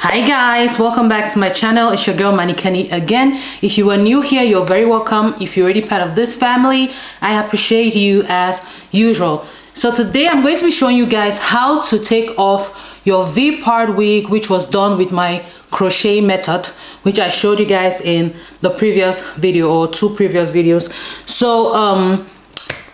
Hi guys, welcome back to my channel. It's your girl Manikeny again. If you are new here, you're very welcome. If you're already part of this family, I appreciate you as usual. So today I'm going to be showing you guys how to take off your V-part wig, which was done with my crochet method, which I showed you guys in the previous video or two previous videos. So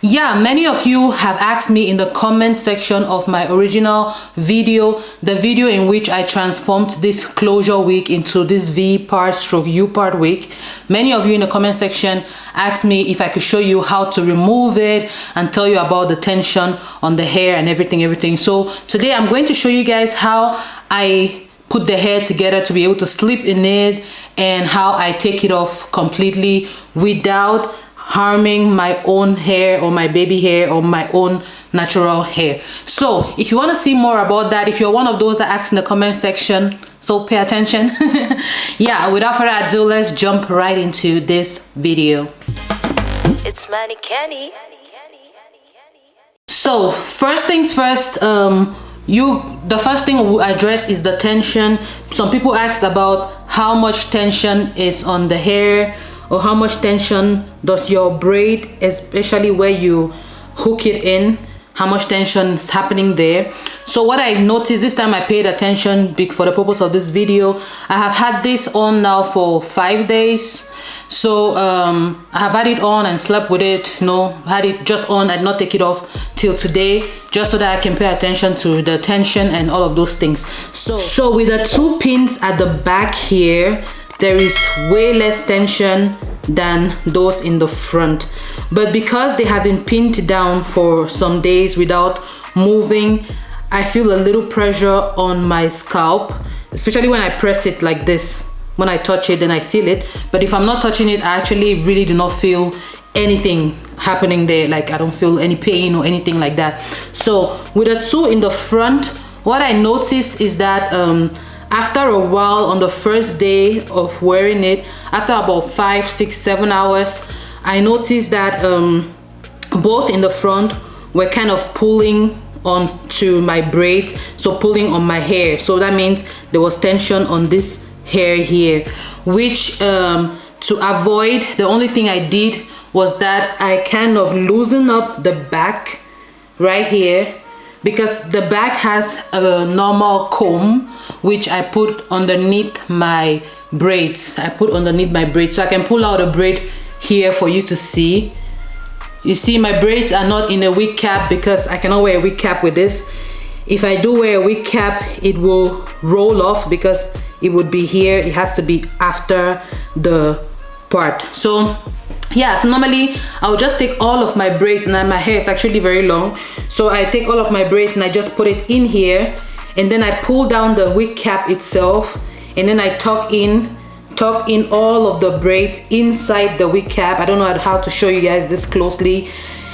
yeah, many of you have asked me in the comment section of my original video, the video in which I transformed this closure wig into this V-part stroke U-part wig. Many of you in the comment section asked me if I could show you how to remove it and tell you about the tension on the hair and everything. So today I'm going to show you guys how I put the hair together to be able to sleep in it and how I take it off completely without harming my own hair or my baby hair or my own natural hair. So if you want to see more about that, if you're one of those that ask in the comment section, so pay attention. Yeah, without further ado, let's jump right into this video. It's Manikeny. So first things first, the first thing we'll address is the tension. Some people asked about how much tension is on the hair, or how much tension does your braid, especially where you hook it in, how much tension is happening there. So what I noticed this time, I paid attention for the purpose of this video. I have had this on now for 5 days. So I have had it on and slept with it, you know, had it just on and not take it off till today, just so that I can pay attention to the tension and all of those things. So with the two pins at the back here, there is way less tension than those in the front, but because they have been pinned down for some days without moving, I feel a little pressure on my scalp, especially when I press it like this. When I touch it, then I feel it, but if I'm not touching it, I actually really do not feel anything happening there. Like I don't feel any pain or anything like that. So with the two in the front, what I noticed is that after a while, on the first day of wearing it, after about 5, 6, 7 hours, I noticed that both in the front were kind of pulling onto my braids, so pulling on my hair. So that means there was tension on this hair here, which to avoid, the only thing I did was that I kind of loosened up the back right here, because the back has a normal comb which I put underneath my braids. I put underneath my braids, so I can pull out a braid here for you to see. You see, my braids are not in a wig cap because I cannot wear a wig cap with this. If I do wear a wig cap, it will roll off because it would be here. It has to be after the part. So yeah, so normally I would just take all of my braids, and my hair is actually very long, so I take all of my braids and I just put it in here, and then I pull down the wig cap itself, and then I tuck in all of the braids inside the wig cap. I don't know how to show you guys this closely.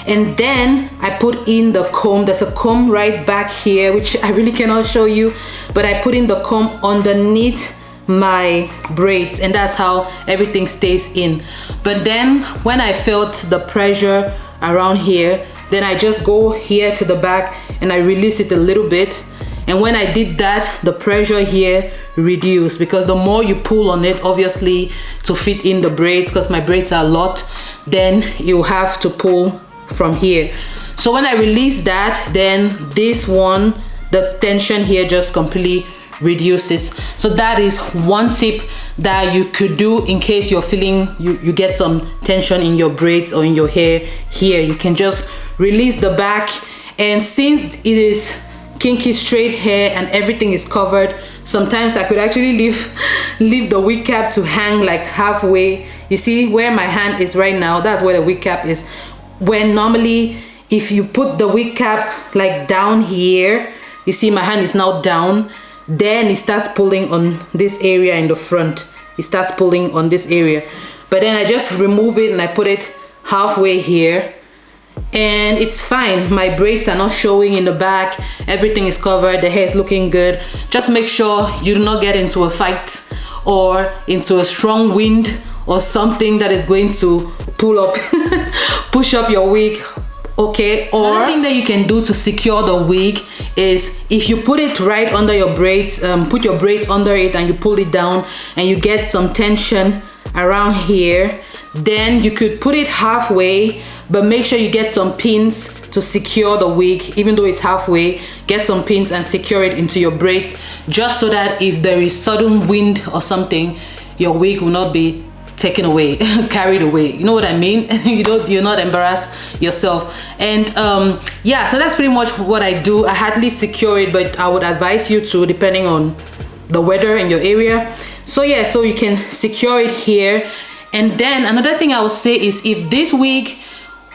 And then I put in the comb. There's a comb right back here which I really cannot show you, but I put in the comb underneath my braids, and that's how everything stays in. But then when I felt the pressure around here, then I just go here to the back and I release it a little bit, and when I did that, the pressure here reduced, because the more you pull on it, obviously to fit in the braids, because my braids are a lot, then you have to pull from here. So when I release that, then this one, the tension here just completely reduces. So that is one tip that you could do in case you're feeling you get some tension in your braids or in your hair here. You can just release the back, and since it is kinky straight hair and everything is covered, sometimes I could actually leave the wig cap to hang like halfway. You see where my hand is right now, that's where the wig cap is. When normally if you put the wig cap like down here, you see my hand is now down, then it starts pulling on this area in the front. It starts pulling on this area, but then I just remove it and I put it halfway here, and it's fine. My braids are not showing in the back, everything is covered, the hair is looking good. Just make sure you do not get into a fight or into a strong wind or something that is going to push up your wig Okay, or another thing that you can do to secure the wig is if you put it right under your braids, put your braids under it and you pull it down and you get some tension around here, then you could put it halfway, but make sure you get some pins to secure the wig. Even though it's halfway, get some pins and secure it into your braids, just so that if there is sudden wind or something, your wig will not be taken away, carried away, you know what I mean? You're not embarrassed yourself. And yeah, so that's pretty much what I do. I hardly secure it, but I would advise you to, depending on the weather in your area. So yeah, so you can secure it here. And then another thing I would say is, if this wig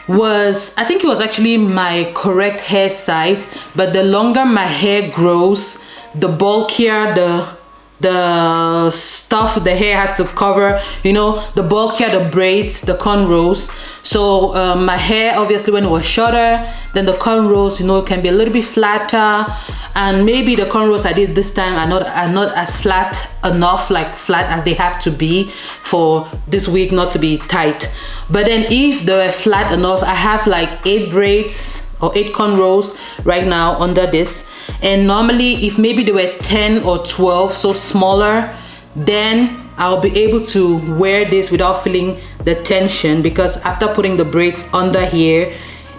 was, I think it was actually my correct hair size, but the longer my hair grows, the bulkier the stuff the hair has to cover, you know, the bulkier the braids, the cornrows. So my hair, obviously, when it was shorter, then the cornrows, you know, can be a little bit flatter, and maybe the cornrows I did this time are not as flat enough, like flat as they have to be for this wig not to be tight. But then if they're flat enough, I have like 8 braids or 8 cornrows right now under this. And normally if maybe they were 10 or 12, so smaller, then I'll be able to wear this without feeling the tension, because after putting the braids under here,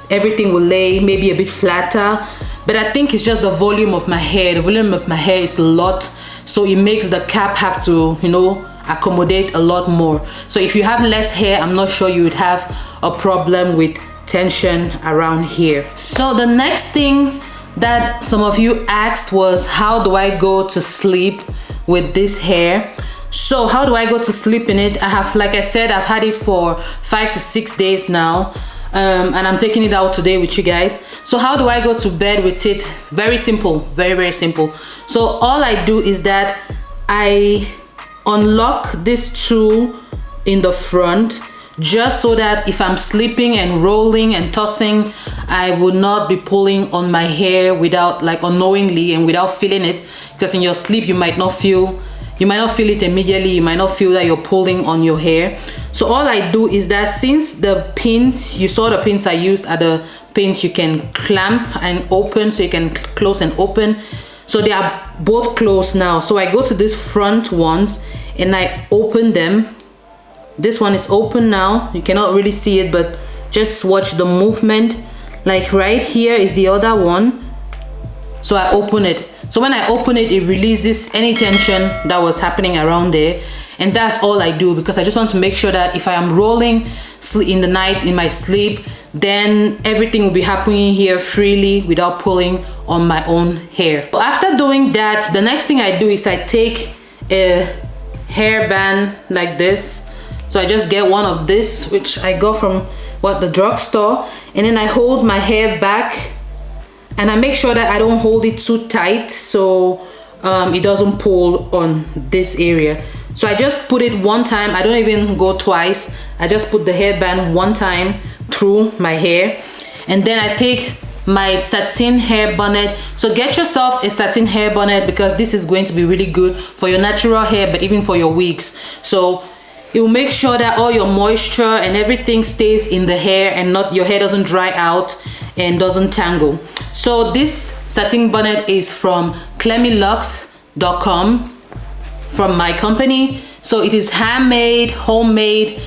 everything will lay maybe a bit flatter. But I think it's just the volume of my hair. The volume of my hair is a lot, so it makes the cap have to, you know, accommodate a lot more. So if you have less hair, I'm not sure you would have a problem with tension around here. So the next thing that some of you asked was, how do I go to sleep with this hair? So how do I go to sleep in it? I have, like I said, I've had it for 5 to 6 days now, and I'm taking it out today with you guys. So how do I go to bed with it? Very simple, very simple. So all I do is that I unlock this tool in the front, just so that if I'm sleeping and rolling and tossing, I would not be pulling on my hair without, like, unknowingly and without feeling it. Because in your sleep you might not feel it immediately. You might not feel that you're pulling on your hair. So all I do is that, since the pins, you saw the pins I used are the pins you can clamp and open, so you can close and open. So they are both closed now. So I go to these front ones and I open them. This one is open now. You cannot really see it, but just watch the movement. Like right here is the other one. So I open it. So when I open it, it releases any tension that was happening around there. And that's all I do, because I just want to make sure that if I am rolling in the night in my sleep, then everything will be happening here freely without pulling on my own hair. After doing that, the next thing I do is I take a hairband like this. So I just get one of this, which I got from the drugstore, and then I hold my hair back, and I make sure that I don't hold it too tight, so it doesn't pull on this area. So I just put it one time. I don't even go twice. I just put the hairband one time through my hair, and then I take my satin hair bonnet. So get yourself a satin hair bonnet, because this is going to be really good for your natural hair, but even for your wigs. So it will make sure that all your moisture and everything stays in the hair, and your hair doesn't dry out and doesn't tangle. So this satin bonnet is from clemilux.com, from my company. So it is handmade, homemade.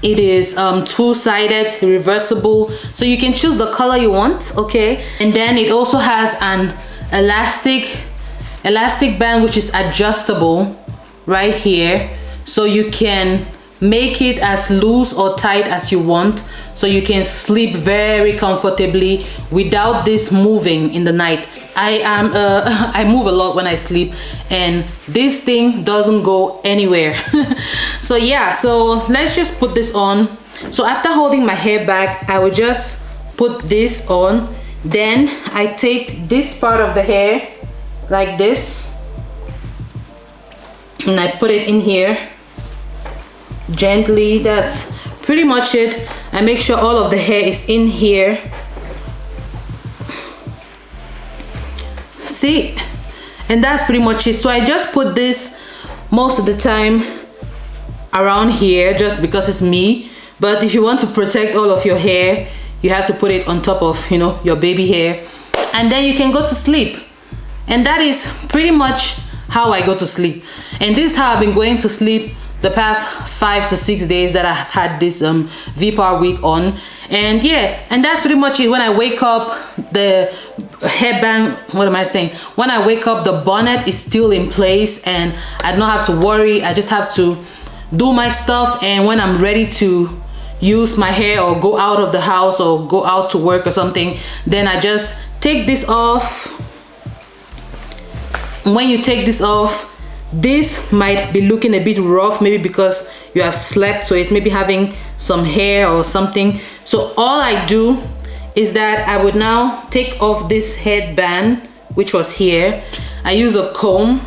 It is two-sided, reversible, so you can choose the color you want. Okay, and then it also has an elastic band, which is adjustable right here, so you can make it as loose or tight as you want, so you can sleep very comfortably without this moving in the night. I move a lot when I sleep, and this thing doesn't go anywhere. So yeah, so let's just put this on. So after holding my hair back, I will just put this on. Then I take this part of the hair like this, and I put it in here gently. That's pretty much it. I make sure all of the hair is in here. See, and that's pretty much it. So I just put this most of the time around here, just because it's me, But if you want to protect all of your hair, you have to put it on top of, you know, your baby hair, and then you can go to sleep. And that is pretty much how I go to sleep. And this is how I've been going to sleep the past 5 to 6 days that I've had this V-part wig on. And yeah, and that's pretty much it. When I wake up, the headband, what am I saying? When I wake up, the bonnet is still in place and I don't have to worry. I just have to do my stuff, and when I'm ready to use my hair or go out of the house or go out to work or something, then I just take this off. When you take this off, this might be looking a bit rough, maybe because you have slept, so it's maybe having some hair or something. So all I do is that I would now take off this headband, which was here. I use a comb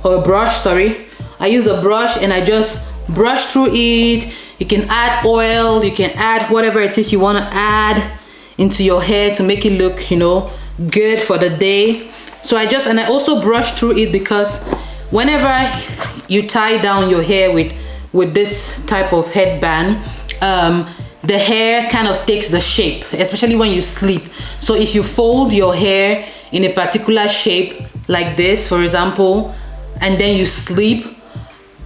or a brush, sorry. I use a brush and I just brush through it. You can add oil, you can add whatever it is you want to add into your hair to make it look, you know, good for the day. So I also brush through it, because whenever you tie down your hair with this type of headband, the hair kind of takes the shape, especially when you sleep. So if you fold your hair in a particular shape like this, for example, and then you sleep,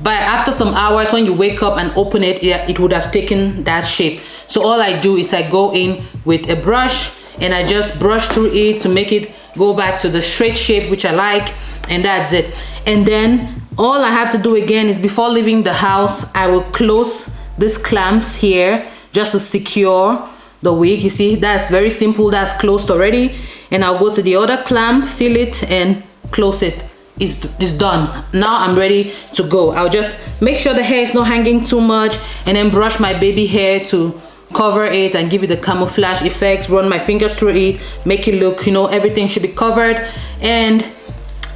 but after some hours when you wake up and open it, it would have taken that shape. So all I do is I go in with a brush and I just brush through it to make it go back to the straight shape which I like, and that's it. And then all I have to do again is, before leaving the house, I will close these clamps here just to secure the wig. You see, that's very simple, that's closed already. And I'll go to the other clamp, fill it and close it. It's done. Now I'm ready to go. I'll just make sure the hair is not hanging too much, and then brush my baby hair to cover it and give it the camouflage effect, run my fingers through it, make it look, you know, everything should be covered. And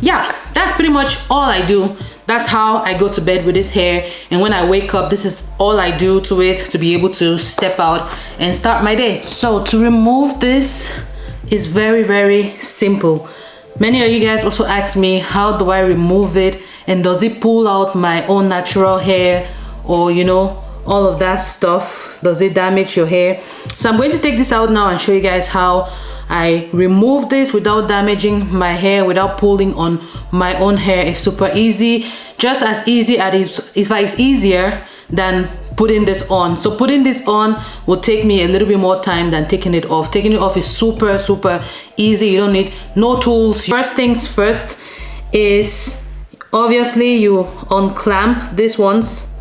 yeah, that's pretty much all I do. That's how I go to bed with this hair, and when I wake up, this is all I do to it to be able to step out and start my day. So to remove this is very, very simple. Many of you guys also ask me, how do I remove it, and does it pull out my own natural hair, or you know, all of that stuff? Does it damage your hair? So I'm going to take this out now and show you guys how I remove this without damaging my hair, without pulling on my own hair. It's super easy, just as easy as it's easier than putting this on. So putting this on will take me a little bit more time than taking it off. Taking it off is super easy. You don't need no tools. First things first is, obviously, you unclamp this ones.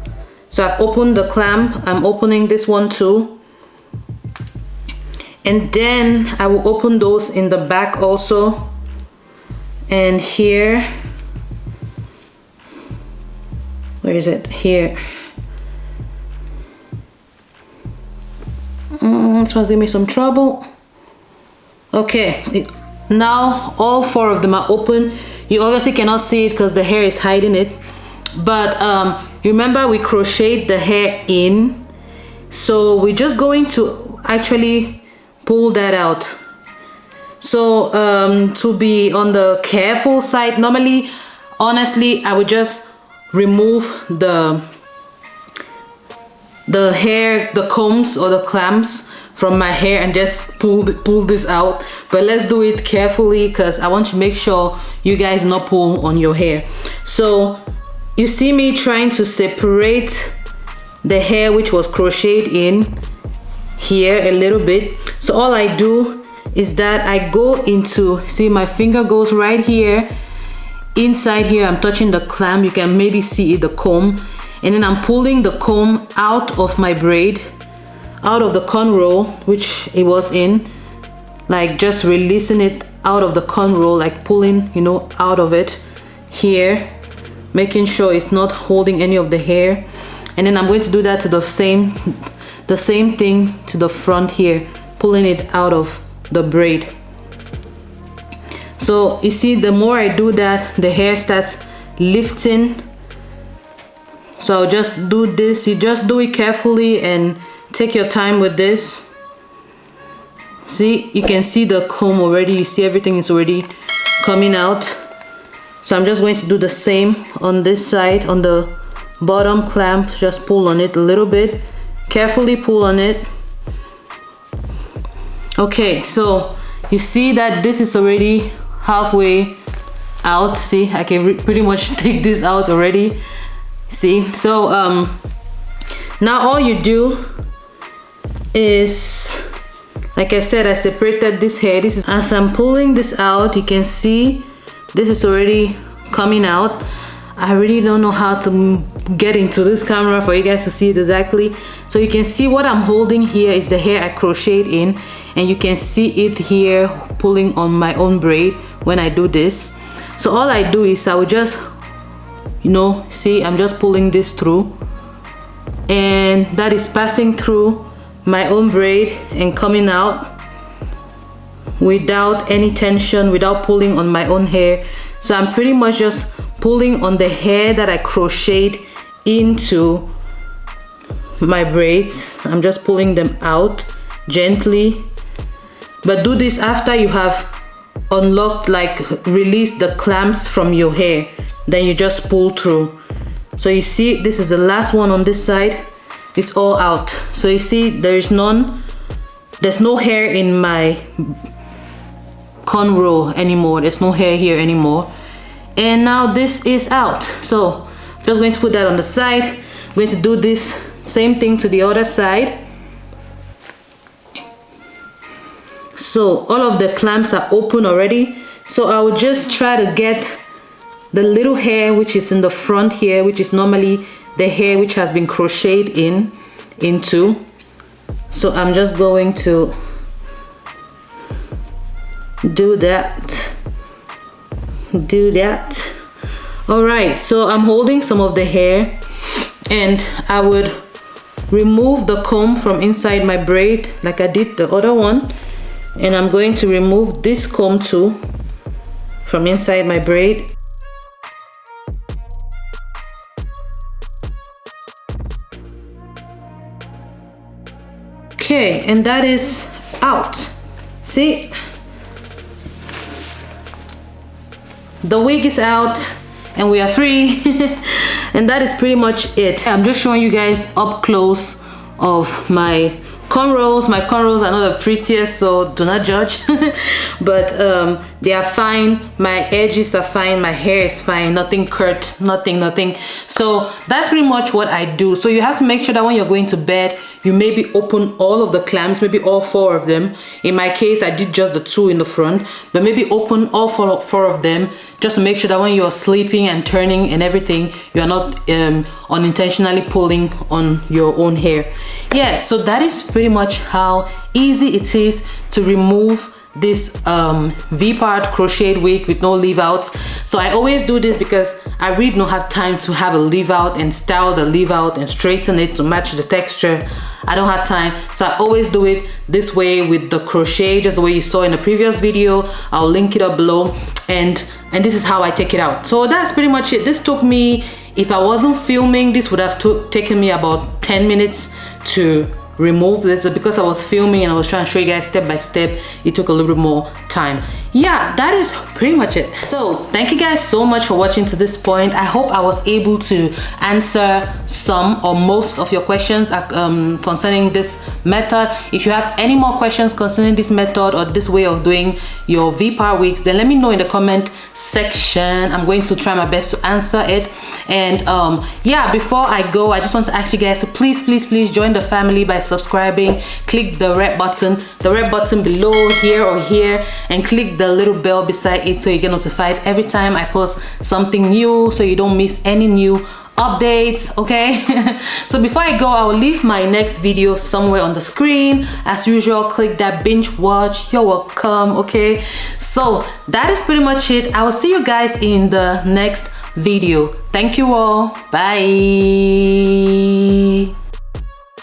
So I've opened the clamp, I'm opening this one too, and then I will open those in the back also, and here, where is it? Here. This one's giving me some trouble. Okay, now all 4 of them are open. You obviously cannot see it because the hair is hiding it, but you remember we crocheted the hair in, so we're just going to actually pull that out. So to be on the careful side, normally, honestly, I would just remove the hair, the combs or the clamps from my hair and just pull this out. But let's do it carefully, because I want to make sure you guys not pull on your hair. So you see me trying to separate the hair which was crocheted in here a little bit. So all I do is that I go into, see, my finger goes right here, inside here, I'm touching the clamp, you can maybe see it, the comb, and then I'm pulling the comb out of my braid, out of the cornrow which it was in, like just releasing it out of the cornrow, like pulling, you know, out of it here, making sure it's not holding any of the hair. And then I'm going to do that to the same thing to the front here, pulling it out of the braid. So you see, the more I do that, the hair starts lifting. So I'll just do this. You just do it carefully and take your time with this. See, you can see the comb already. You see everything is already coming out. So I'm just going to do the same on this side, on the bottom clamp. Just pull on it a little bit carefully pull on it. Okay, so you see that this is already halfway out. See, I can pretty much take this out already. See, so now all you do is, like I said, I separated this hair. This is, as I'm pulling this out, you can see this is already coming out. I really don't know how to get into this camera for you guys to see it exactly. So you can see what I'm holding here is the hair I crocheted in, and you can see it here pulling on my own braid when I do this. So all I do is I will just, you know, see, I'm just pulling this through, and that is passing through my own braid and coming out without any tension, without pulling on my own hair. So I'm pretty much just pulling on the hair that I crocheted into my braids. I'm just pulling them out gently, but do this after you have unlocked, like released the clamps from your hair. Then you just pull through. So you see, this is the last one on this side. It's all out. So you see, there's no hair in my cornrow anymore. There's no hair here anymore. And now this is out. So I'm just going to put that on the side. I'm going to do this same thing to the other side. So all of the clamps are open already. So I will just try to get the little hair which is in the front here, which is normally the hair which has been crocheted into. So I'm just going to do that. All right, so I'm holding some of the hair, and I would remove the comb from inside my braid like I did the other one, and I'm going to remove this comb too from inside my braid. Okay, and that is out. See, the wig is out and we are free. And that is pretty much it. I'm just showing you guys up close of my cornrows. My cornrows are not the prettiest, so do not judge. But they are fine. My edges are fine. My hair is fine. Nothing curt, nothing. So that's pretty much what I do. So you have to make sure that when you're going to bed, you maybe open all of the clamps, maybe all 4 of them. In my case, I did just the 2 in the front, but maybe open all four of them, just to make sure that when you're sleeping and turning and everything, you're not unintentionally pulling on your own hair. Yes, so that is pretty much how easy it is to remove this V-part crochet wig with no leave outs. So I always do this because I really don't have time to have a leave out and style the leave out and straighten it to match the texture. I don't have time, so I always do it this way with the crochet, just the way you saw in the previous video. I'll link it up below, and this is how I take it out. So that's pretty much it. This took me, if I wasn't filming, this would have taken me about 10 minutes to remove this. Because I was filming and I was trying to show you guys step by step, it took a little bit more time. Yeah, that is pretty much it. So thank you guys so much for watching to this point. I hope I was able to answer some or most of your questions concerning this method. If you have any more questions concerning this method or this way of doing your V-part wigs, then let me know in the comment section. I'm going to try my best to answer it. And yeah, before I go, I just want to ask you guys to please join the family by subscribing. Click the red button below here or here, and click the little bell beside it so you get notified every time I post something new, so you don't miss any new updates. Okay. So before I go, I will leave my next video somewhere on the screen. As usual, click that binge watch. You're welcome. Okay, so that is pretty much it. I will see you guys in the next video. Thank you all. Bye.